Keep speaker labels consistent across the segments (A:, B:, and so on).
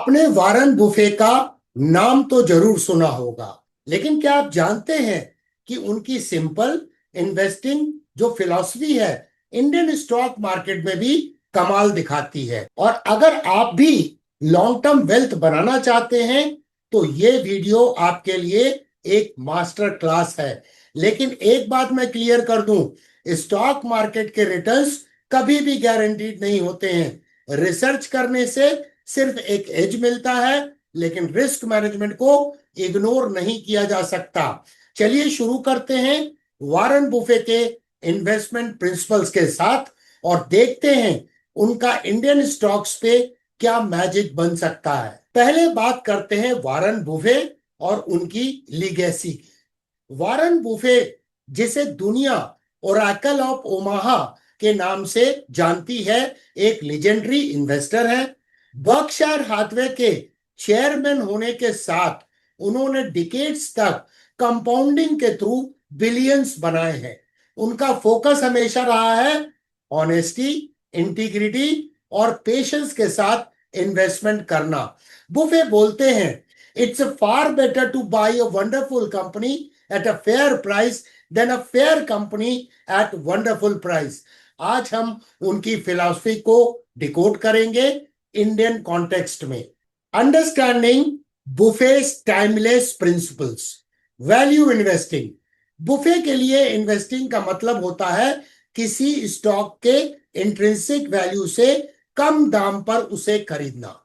A: आपने Warren Buffett का नाम तो जरूर सुना होगा, लेकिन क्या आप जानते हैं कि उनकी सिंपल इन्वेस्टिंग जो फिलॉसफी है इंडियन स्टॉक मार्केट में भी कमाल दिखाती है। और अगर आप भी लॉन्ग टर्म वेल्थ बनाना चाहते हैं तो ये वीडियो आपके लिए एक मास्टर क्लास है। लेकिन एक बात मैं क्लियर कर दूं, स्टॉक मार्केट के रिटर्न्स कभी भी गारंटीड नहीं होते हैं। रिसर्च करने से सिर्फ एक एज मिलता है, लेकिन रिस्क मैनेजमेंट को इग्नोर नहीं किया जा सकता। चलिए शुरू करते हैं वॉरेन बुफे के इन्वेस्टमेंट प्रिंसिपल्स के साथ और देखते हैं उनका इंडियन स्टॉक्स पे क्या मैजिक बन सकता है। पहले बात करते हैं वॉरेन बुफे और उनकी लीगेसी की। वॉरेन बुफे, जिसे दुनिया ओरेकल ऑफ ओमाहा के नाम से जानती है, एक लेजेंडरी इन्वेस्टर है। बर्कशायर हाथवे के चेयरमैन होने के साथ उन्होंने डिकेड्स तक कंपाउंडिंग के थ्रू बिलियंस बनाए हैं। उनका फोकस हमेशा रहा है ऑनेस्टी, इंटीग्रिटी और पेशेंस के साथ इन्वेस्टमेंट करना। बुफे बोलते हैं, it's far better to buy a wonderful company at a fair price than a fair company at wonderful price। आज हम उनकी फिलॉसफी को डिकोड करेंगे इंडियन कॉन्टेक्स्ट में। Understanding बुफेस timeless principles. Value investing. Buffet के लिए इन्वेस्टिंग का मतलब होता है किसी स्टॉक के इंट्रिंसिक वैल्यू से कम दाम पर उसे खरीदना।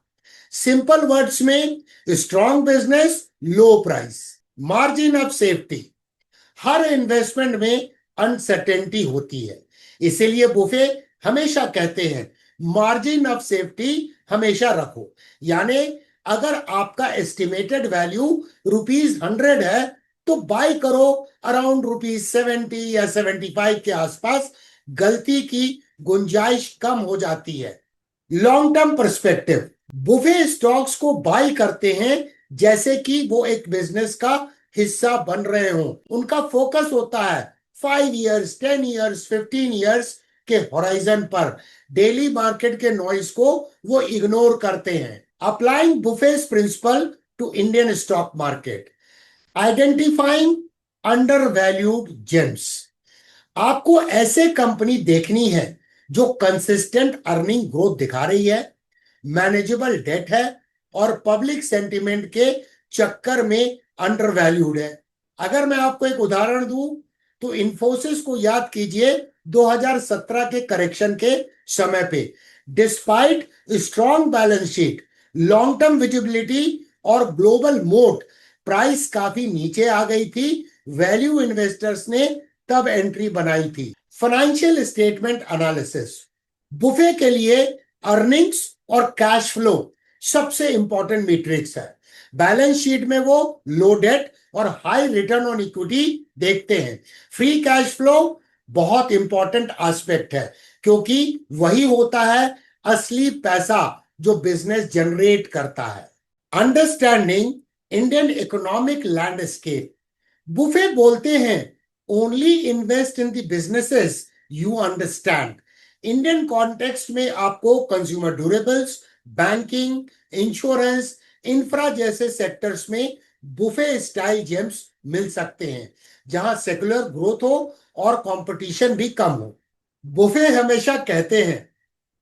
A: सिंपल वर्ड्स में, strong business, low price, margin of safety. Her investment में अनसर्टेनिटी होती है, इसीलिए बुफे हमेशा कहते हैं मार्जिन ऑफ सेफ्टी हमेशा रखो। यानी अगर आपका एस्टिमेटेड वैल्यू ₹100 है तो बाय करो अराउंड ₹70 या 75 के आसपास। गलती की गुंजाइश कम हो जाती है। Long term perspective. Buffet stocks को बाय करते हैं जैसे कि वो एक बिजनेस का हिस्सा बन रहे हों। उनका फोकस होता है 5 इयर्स, 10 इयर्स, 15 इयर्स के होराइजन पर। डेली मार्केट के नॉइज को वो इग्नोर करते हैं। Applying Buffett's principle to Indian stock market. Identifying undervalued gems. आपको ऐसे कंपनी देखनी है जो कंसिस्टेंट अर्निंग ग्रोथ दिखा रही है, मैनेजेबल डेट है और पब्लिक सेंटिमेंट के चक्कर में अंडर वैल्यूड है। अगर मैं आपको एक उदाहरण दूं तो इन्फोसिस को याद कीजिए 2017 के करेक्शन के समय पे। Despite strong balance sheet, long term visibility और ग्लोबल मोट, प्राइस काफी नीचे आ गई थी। वैल्यू इन्वेस्टर्स ने तब एंट्री बनाई थी। Financial statement analysis. बुफे के लिए अर्निंग्स और कैश फ्लो सबसे इंपॉर्टेंट मैट्रिक्स है। बैलेंस शीट में वो लो डेट और हाई रिटर्न ऑन इक्विटी देखते हैं। फ्री कैश फ्लो बहुत इंपॉर्टेंट एस्पेक्ट है, क्योंकि वही होता है असली पैसा जो बिजनेस जनरेट करता है। Understanding Indian economic landscape. Buffet बोलते हैं, only invest in the businesses you understand. Indian context में आपको consumer durables, banking, insurance, infra जैसे सेक्टर्स में बुफे स्टाइल जेम्स मिल सकते हैं, जहां सेकुलर ग्रोथ हो और कंपटीशन भी कम हो। बुफे हमेशा कहते हैं,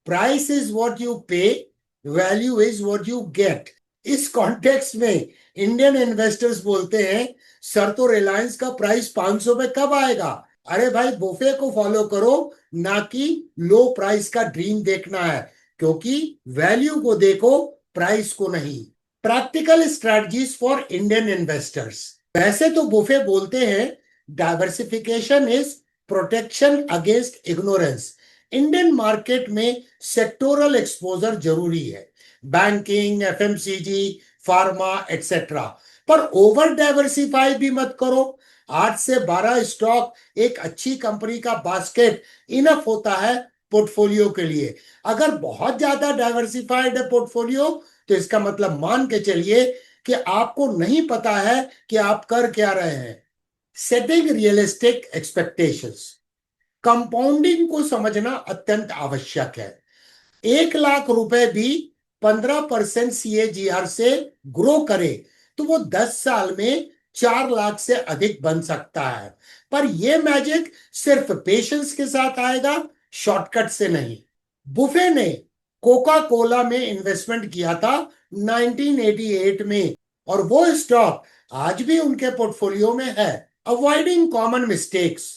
A: प्राइस इज व्हाट यू पे, value is what you get. इस कॉन्टेक्स्ट में इंडियन इन्वेस्टर्स बोलते हैं, सर तो रिलायंस का प्राइस 500 पे कब आएगा? अरे भाई, बुफे को फॉलो करो, ना कि लो प्राइस का ड्रीम देखना है, क्योंकि वैल्यू को देखो, प्राइस को नहीं। Practical strategies for Indian investors. वैसे तो बुफे बोलते हैं diversification is protection against ignorance. Indian market में सेक्टोरल एक्सपोजर जरूरी है, बैंकिंग, एफएमसीजी, फार्मा एक्सेट्रा, पर ओवर डाइवर्सिफाई भी मत करो। 8 से 12 स्टॉक एक अच्छी कंपनी का बास्केट इनफ होता है पोर्टफोलियो के लिए। अगर बहुत ज्यादा डाइवर्सिफाइड है पोर्टफोलियो तो इसका मतलब मान के चलिए कि आपको नहीं पता है कि आप कर क्या रहे हैं। Setting realistic expectations. कंपाउंडिंग को समझना अत्यंत आवश्यक है। 1 लाख रुपए भी 15% CAGR से ग्रो करे तो वो 10 साल में 4 लाख से अधिक बन सकता है। पर ये मैजिक सिर्फ पेशेंस के साथ आएगा, शॉर्टकट से नहीं। बुफे ने कोका कोला में इन्वेस्टमेंट किया था 1988 में, और वो स्टॉक आज भी उनके पोर्टफोलियो में है। अवॉइडिंग कॉमन मिस्टेक्स,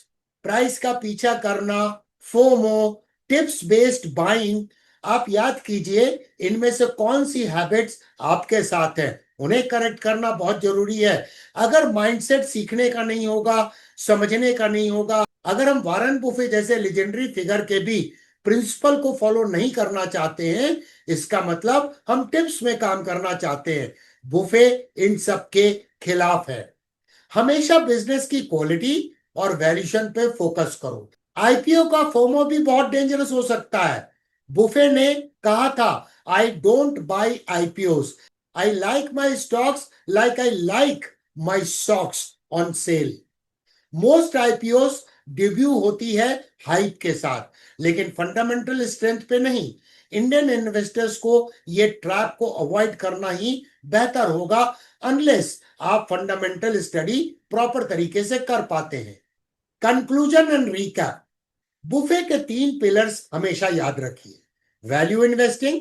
A: प्राइस का पीछा करना, फोमो, टिप्स बेस्ड बाइंग, आप याद कीजिए इनमें से कौन सी हैबिट्स आपके साथ हैं, उन्हें करेक्ट करना बहुत जरूरी है। अगर माइंडसेट सीखने का नहीं होगा, समझने का नहीं होगा, अगर हम वारन बुफे जैसे लेजेंडरी फिगर के भी प्रिंसिपल को फॉलो नहीं करना चाहते हैं, इसका मतलब हम टिप्स में काम करना चाहते हैं। बुफे इन सब के खिलाफ है। हमेशा बिजनेस की क्वालिटी और वैल्यूएशन पे फोकस करो। आईपीओ का फोमो भी बहुत डेंजरस हो सकता है। बुफे ने कहा था, I don't buy IPOs, I like my stocks like I like my socks on sale. Most IPOs debut होती है हाइप के साथ, लेकिन फंडामेंटल स्ट्रेंथ पे नहीं। इंडियन इन्वेस्टर्स को ये ट्रैप को अवॉइड करना ही बेहतर होगा, अनलेस आप फंडामेंटल स्टडी प्रॉपर तरीके से कर पाते हैं। कंक्लूजन एंड रिकैप, बुफे के 3 पिलर्स हमेशा याद रखिए: value investing,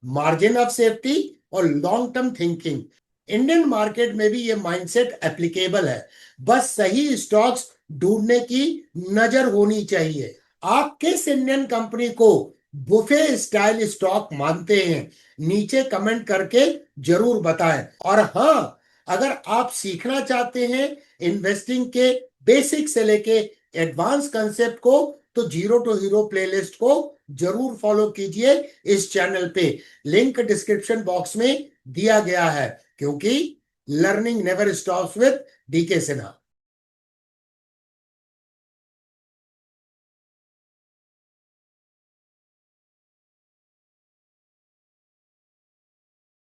A: margin of safety और long term thinking. Indian market में भी ये माइंडसेट एप्लीकेबल है, बस सही स्टॉक्स ढूंढने की नजर होनी चाहिए। आप किस इंडियन कंपनी को बुफे स्टाइल स्टॉक मानते हैं, नीचे कमेंट करके जरूर बताएं। और हाँ, अगर आप सीखना चाहते हैं इन्वेस्टिंग के बेसिक से लेके एडवांस कंसेप्ट को, तो जीरो टू हीरो प्लेलिस्ट को जरूर फॉलो कीजिए इस चैनल पे। लिंक डिस्क्रिप्शन बॉक्स में दिया गया है, क्योंकि learning never stops with DK Sinha.